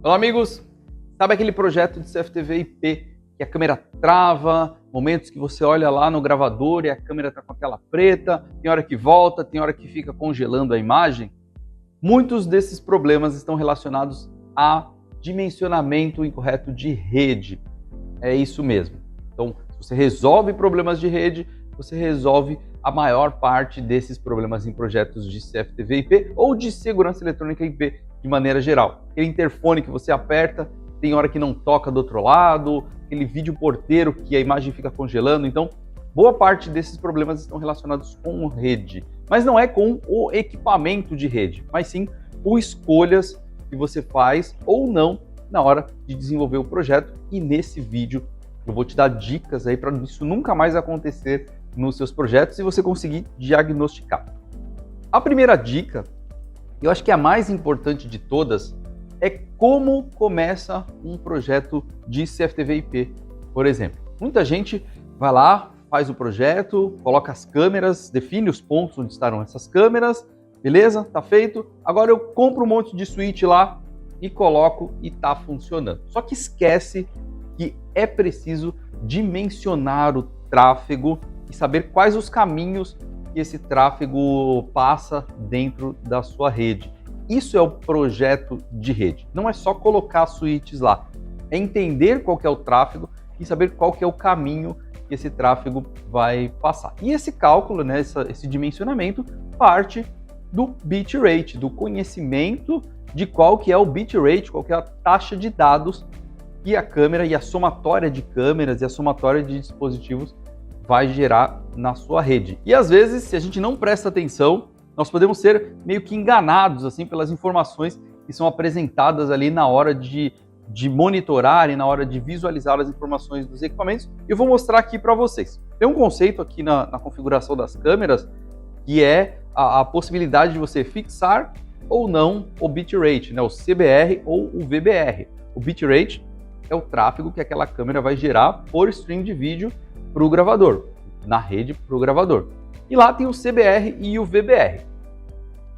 Olá, amigos! Sabe aquele projeto de CFTV IP que a câmera trava, momentos que você olha lá no gravador e a câmera está com a tela preta, tem hora que volta, tem hora que fica congelando a imagem? Muitos desses problemas estão relacionados a dimensionamento incorreto de rede. É isso mesmo. Então, se você resolve problemas de rede, você resolve a maior parte desses problemas em projetos de CFTV IP ou de segurança eletrônica IP de maneira geral. Aquele interfone que você aperta, tem hora que não toca do outro lado, aquele vídeo porteiro que a imagem fica congelando. Então, boa parte desses problemas estão relacionados com rede, mas não é com o equipamento de rede, mas sim com escolhas que você faz ou não na hora de desenvolver o projeto. E nesse vídeo eu vou te dar dicas aí para isso nunca mais acontecer nos seus projetos e você conseguir diagnosticar. A primeira dica, eu acho que é a mais importante de todas, é como começa um projeto de CFTV IP, por exemplo. Muita gente vai lá, faz o projeto, coloca as câmeras, define os pontos onde estarão essas câmeras, beleza? Tá feito. Agora eu compro um monte de switch lá e coloco e tá funcionando. Só que esquece que é preciso dimensionar o tráfego e saber quais os caminhos que esse tráfego passa dentro da sua rede. Isso é o projeto de rede. Não é só colocar switches lá, é entender qual que é o tráfego e saber qual que é o caminho que esse tráfego vai passar. E esse cálculo, né, esse dimensionamento, parte do bitrate, do conhecimento de qual que é o bitrate, qual que é a taxa de dados que a câmera e a somatória de câmeras e a somatória de dispositivos vai gerar na sua rede. E às vezes, se a gente não presta atenção, nós podemos ser meio que enganados assim pelas informações que são apresentadas ali na hora de monitorar e na hora de visualizar as informações dos equipamentos. Eu vou mostrar aqui para vocês. Tem um conceito aqui na configuração das câmeras que é a possibilidade de você fixar ou não o bitrate, né, o CBR ou o VBR. O bitrate é o tráfego que aquela câmera vai gerar por stream de vídeo para o gravador, na rede para o gravador. E lá tem o CBR e o VBR.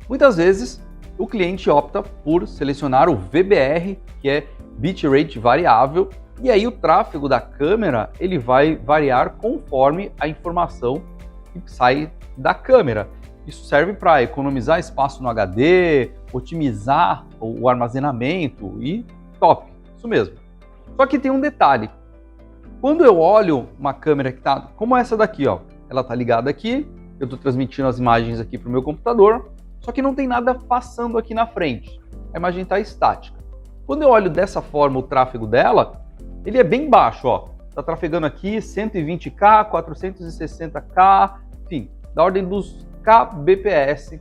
Muitas vezes o cliente opta por selecionar o VBR, que é bitrate variável, e aí o tráfego da câmera ele vai variar conforme a informação que sai da câmera. Isso serve para economizar espaço no HD, otimizar o armazenamento e top, isso mesmo. Só que tem um detalhe. Quando eu olho uma câmera que está como essa daqui, ó, ela está ligada aqui, eu estou transmitindo as imagens aqui para o meu computador, só que não tem nada passando aqui na frente. A imagem está estática. Quando eu olho dessa forma o tráfego dela, ele é bem baixo, ó. Está trafegando aqui 120K, 460K, enfim, da ordem dos kbps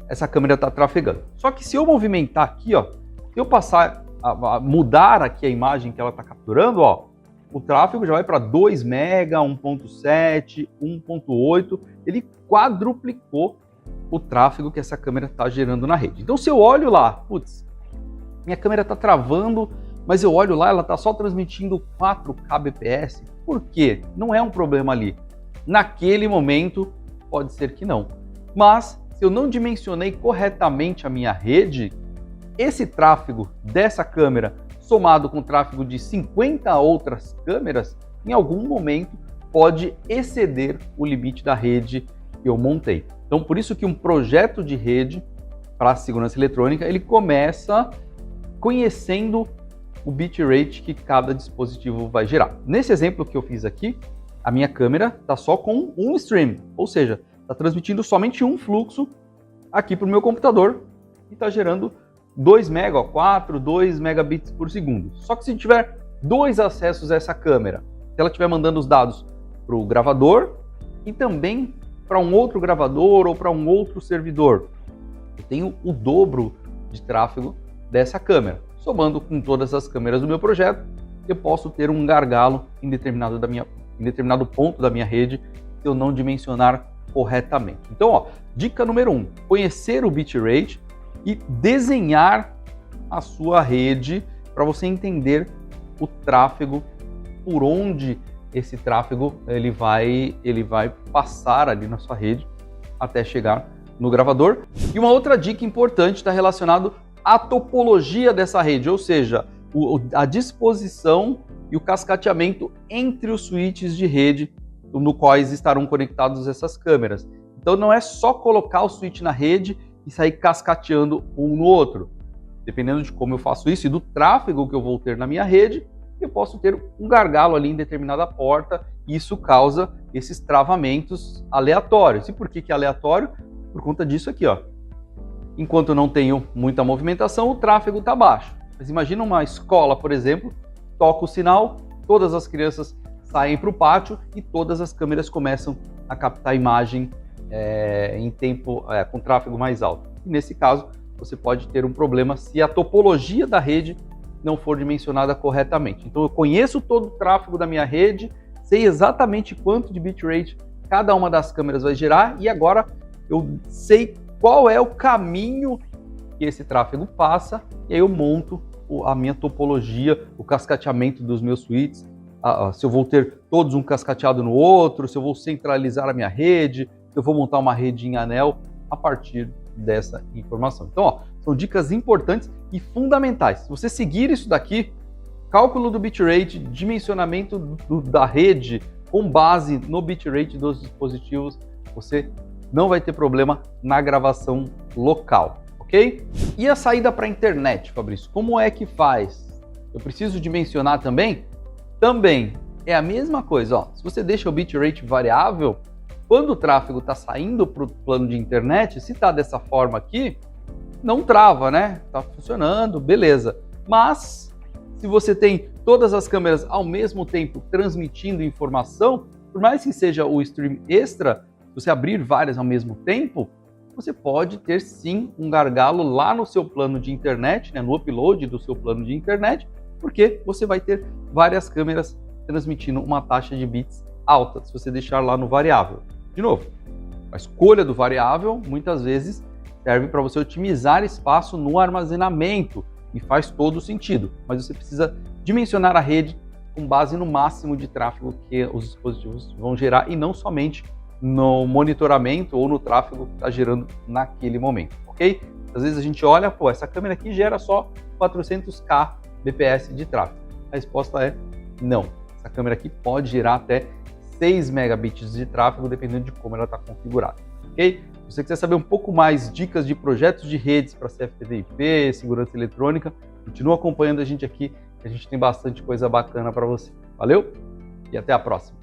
essa câmera está trafegando. Só que se eu movimentar aqui, ó, se eu passar a mudar aqui a imagem que ela está capturando, ó, o tráfego já vai para 2 mega, 1.7, 1.8, ele quadruplicou o tráfego que essa câmera está gerando na rede. Então se eu olho lá, putz, minha câmera está travando, mas eu olho lá, ela está só transmitindo 4 kbps, por quê? Não é um problema ali. Naquele momento, pode ser que não. Mas se eu não dimensionei corretamente a minha rede, esse tráfego dessa câmera somado com o tráfego de 50 outras câmeras, em algum momento pode exceder o limite da rede que eu montei. Então, por isso que um projeto de rede para segurança eletrônica, ele começa conhecendo o bitrate que cada dispositivo vai gerar. Nesse exemplo que eu fiz aqui, a minha câmera está só com um stream, ou seja, está transmitindo somente um fluxo aqui para o meu computador e está gerando 2 megabits por segundo. Só que se tiver 2 acessos a essa câmera, se ela estiver mandando os dados para o gravador e também para um outro gravador ou para um outro servidor, eu tenho o dobro de tráfego dessa câmera. Somando com todas as câmeras do meu projeto, eu posso ter um gargalo em determinado ponto da minha rede se eu não dimensionar corretamente. Então, ó, dica número 1, conhecer o bitrate e desenhar a sua rede para você entender o tráfego, por onde esse tráfego ele vai passar ali na sua rede até chegar no gravador. E uma outra dica importante está relacionado a topologia dessa rede, ou seja, a disposição e o cascateamento entre os switches de rede no quais estarão conectados essas câmeras. Então não é só colocar o switch na rede e sair cascateando um no outro. Dependendo de como eu faço isso e do tráfego que eu vou ter na minha rede, eu posso ter um gargalo ali em determinada porta e isso causa esses travamentos aleatórios. E por que é aleatório? Por conta disso aqui, ó. Enquanto eu não tenho muita movimentação, o tráfego está baixo. Mas imagina uma escola, por exemplo, toca o sinal, todas as crianças saem para o pátio e todas as câmeras começam a captar a imagem em tempo com tráfego mais alto. E nesse caso, você pode ter um problema se a topologia da rede não for dimensionada corretamente. Então eu conheço todo o tráfego da minha rede, sei exatamente quanto de bitrate cada uma das câmeras vai gerar e agora eu sei qual é o caminho que esse tráfego passa e aí eu monto a minha topologia, o cascateamento dos meus switches, se eu vou ter todos um cascateado no outro, se eu vou centralizar a minha rede, se eu vou montar uma rede em anel a partir dessa informação. Então, ó, são dicas importantes e fundamentais. Se você seguir isso daqui, cálculo do bitrate, dimensionamento da rede com base no bitrate dos dispositivos, você não vai ter problema na gravação local, ok? E a saída para a internet, Fabrício? Como é que faz? Eu preciso dimensionar também? Também é a mesma coisa. Ó. Se você deixa o bitrate variável, quando o tráfego está saindo para o plano de internet, se está dessa forma aqui, não trava, né? Está funcionando, beleza. Mas, se você tem todas as câmeras ao mesmo tempo transmitindo informação, por mais que seja o stream extra, se você abrir várias ao mesmo tempo, você pode ter sim um gargalo lá no seu plano de internet, né? No upload do seu plano de internet, porque você vai ter várias câmeras transmitindo uma taxa de bits alta, se você deixar lá no variável. De novo, a escolha do variável muitas vezes serve para você otimizar espaço no armazenamento e faz todo sentido, mas você precisa dimensionar a rede com base no máximo de tráfego que os dispositivos vão gerar e não somente no monitoramento ou no tráfego que está gerando naquele momento, ok? Às vezes a gente olha, pô, essa câmera aqui gera só 400k bps de tráfego. A resposta é não. Essa câmera aqui pode gerar até 6 megabits de tráfego, dependendo de como ela está configurada, ok? Se você quiser saber um pouco mais dicas de projetos de redes para CFTV/IP, segurança eletrônica, continua acompanhando a gente aqui, que a gente tem bastante coisa bacana para você. Valeu e até a próxima!